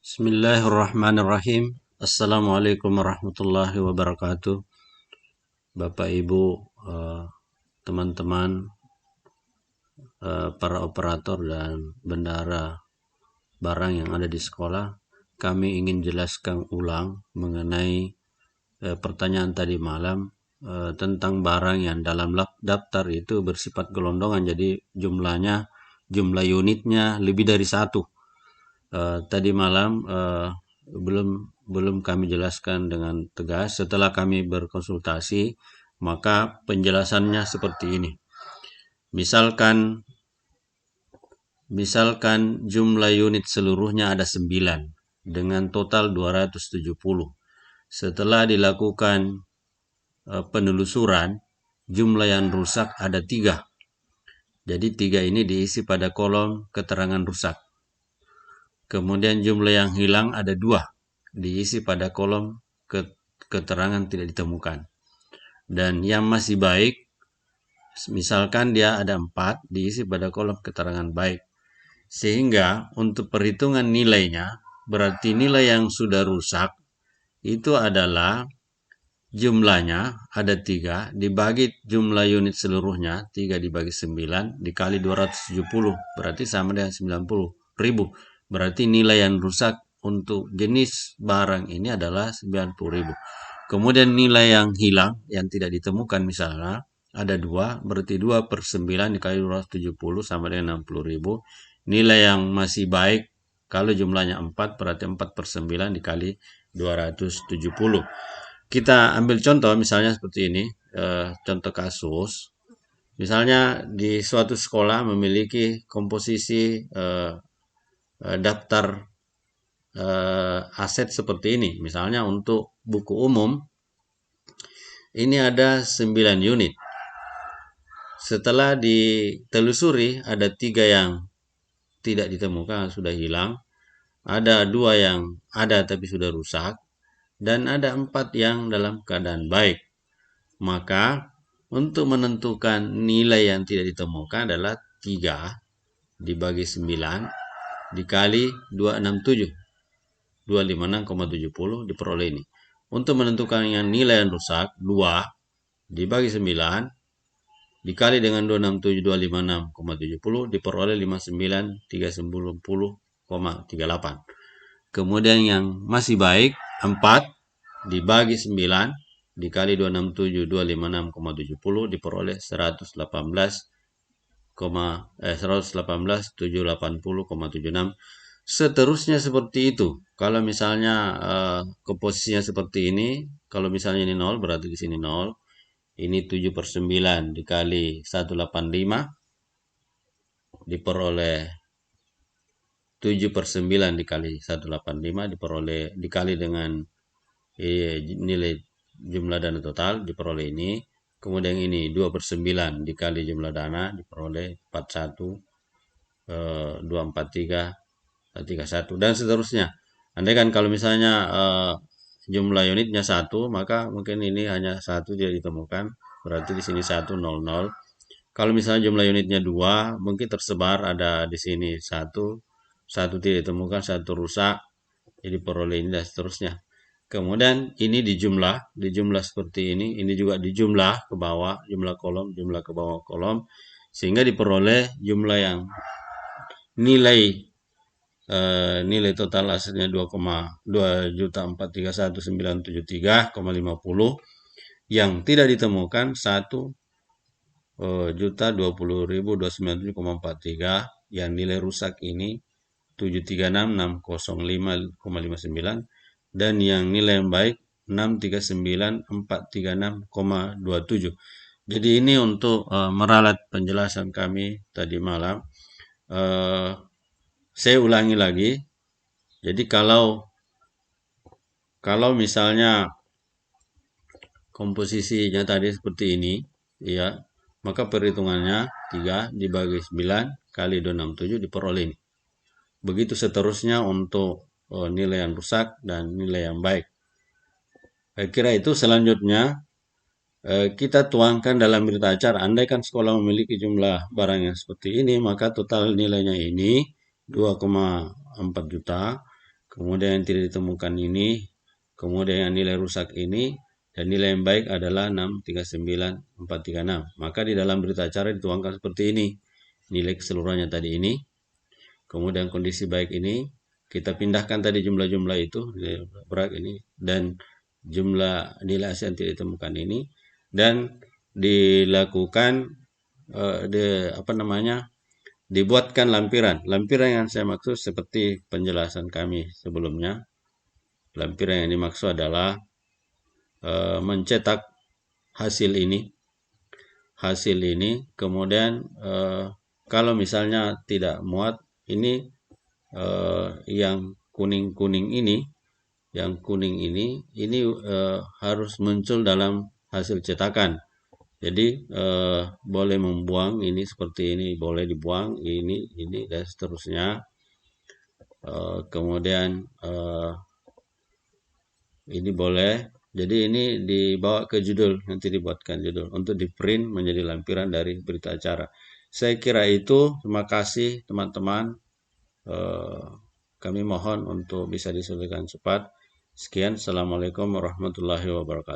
Bismillahirrahmanirrahim. Assalamualaikum warahmatullahi wabarakatuh. Bapak Ibu, teman-teman, para operator dan bendahara barang yang ada di sekolah, kami ingin jelaskan ulang mengenai pertanyaan tadi malam tentang barang yang dalam daftar itu bersifat gelondongan, jadi jumlah unitnya lebih dari satu. Tadi malam belum kami jelaskan dengan tegas. Setelah kami berkonsultasi, maka penjelasannya seperti ini. Misalkan jumlah unit seluruhnya ada 9 dengan total 270. Setelah dilakukan penelusuran, jumlah yang rusak ada 3. Jadi 3 ini diisi pada kolom keterangan rusak. Kemudian jumlah yang hilang ada 2, diisi pada kolom keterangan tidak ditemukan. Dan yang masih baik, misalkan dia ada 4, diisi pada kolom keterangan baik. Sehingga untuk perhitungan nilainya, berarti nilai yang sudah rusak itu adalah jumlahnya ada 3, dibagi jumlah unit seluruhnya, 3 dibagi 9, dikali 270, berarti sama dengan 90.000. Berarti nilai yang rusak untuk jenis barang ini adalah 90.000. Kemudian nilai yang hilang, yang tidak ditemukan misalnya, ada 2, berarti 2 per 9 dikali 270 sama dengan 60.000. Nilai yang masih baik, kalau jumlahnya 4, berarti 4 per 9 dikali 270. Kita ambil contoh misalnya seperti ini, contoh kasus. Misalnya di suatu sekolah memiliki komposisi daftar aset seperti ini. Misalnya untuk buku umum, ini ada 9 unit. Setelah ditelusuri, ada 3 yang tidak ditemukan, sudah hilang. Ada 2 yang ada tapi sudah rusak. Dan ada 4 yang dalam keadaan baik. Maka untuk menentukan nilai yang tidak ditemukan adalah 3 dibagi 9 dikali 267. 256,70 diperoleh ini. Untuk menentukan yang nilai yang rusak, 2 dibagi 9 dikali dengan 267 256,70 diperoleh 59.390,38. Kemudian yang masih baik, 4 dibagi 9 dikali 267 256,70 diperoleh 118.780,76. Seterusnya seperti itu. Kalau misalnya komposisinya seperti ini, kalau misalnya ini 0 berarti di sini 0. Ini 7 per 9 dikali 185 diperoleh 7 per 9 dikali 185 diperoleh dikali dengan nilai jumlah dana total diperoleh ini. Kemudian ini 2 per 9 dikali jumlah dana diperoleh 41 243 31 dan seterusnya. Andai kan kalau misalnya jumlah unitnya 1, maka mungkin ini hanya 1 tidak ditemukan, berarti di sini 100. Kalau misalnya jumlah unitnya 2, mungkin tersebar, ada di sini 1 tidak ditemukan, 1 rusak, jadi peroleh ini dan seterusnya. Kemudian ini dijumlah seperti ini juga dijumlah ke bawah, jumlah ke bawah kolom, sehingga diperoleh jumlah yang nilai total asetnya 2.431.973,50 yang tidak ditemukan 1.020.297,43 yang nilai rusak ini 736.605,59 dan yang nilai yang baik 639.436,27. Jadi ini untuk meralat penjelasan kami tadi malam. Saya ulangi lagi. Jadi kalau misalnya komposisinya tadi seperti ini, ya, maka perhitungannya 3 dibagi 9 kali 267 diperoleh ini. Begitu seterusnya untuk nilai yang rusak dan nilai yang baik. Saya kira itu. Selanjutnya kita tuangkan dalam berita acara. Andaikan sekolah memiliki jumlah barang yang seperti ini, maka total nilainya ini 2,4 juta. kemudian yang tidak ditemukan ini, kemudian yang nilai rusak ini, dan nilai yang baik adalah 639.436. Maka di dalam berita acara dituangkan seperti ini. Nilai keseluruhannya tadi ini, kemudian kondisi baik ini, kita pindahkan tadi jumlah-jumlah itu, berat ini, dan jumlah nilai hasil yang tidak ditemukan ini, dan dilakukan dibuatkan lampiran. Lampiran yang saya maksud seperti penjelasan kami sebelumnya. Lampiran yang dimaksud adalah mencetak hasil ini, kemudian kalau misalnya tidak muat, ini yang kuning ini harus muncul dalam hasil cetakan. Jadi boleh membuang ini seperti ini, boleh dibuang ini dan seterusnya. Kemudian ini boleh. Jadi ini dibawa ke judul, nanti dibuatkan judul untuk di print menjadi lampiran dari berita acara. Saya kira itu. Terima kasih teman-teman. Kami mohon untuk bisa diselesaikan cepat. Sekian. Assalamualaikum warahmatullahi wabarakatuh.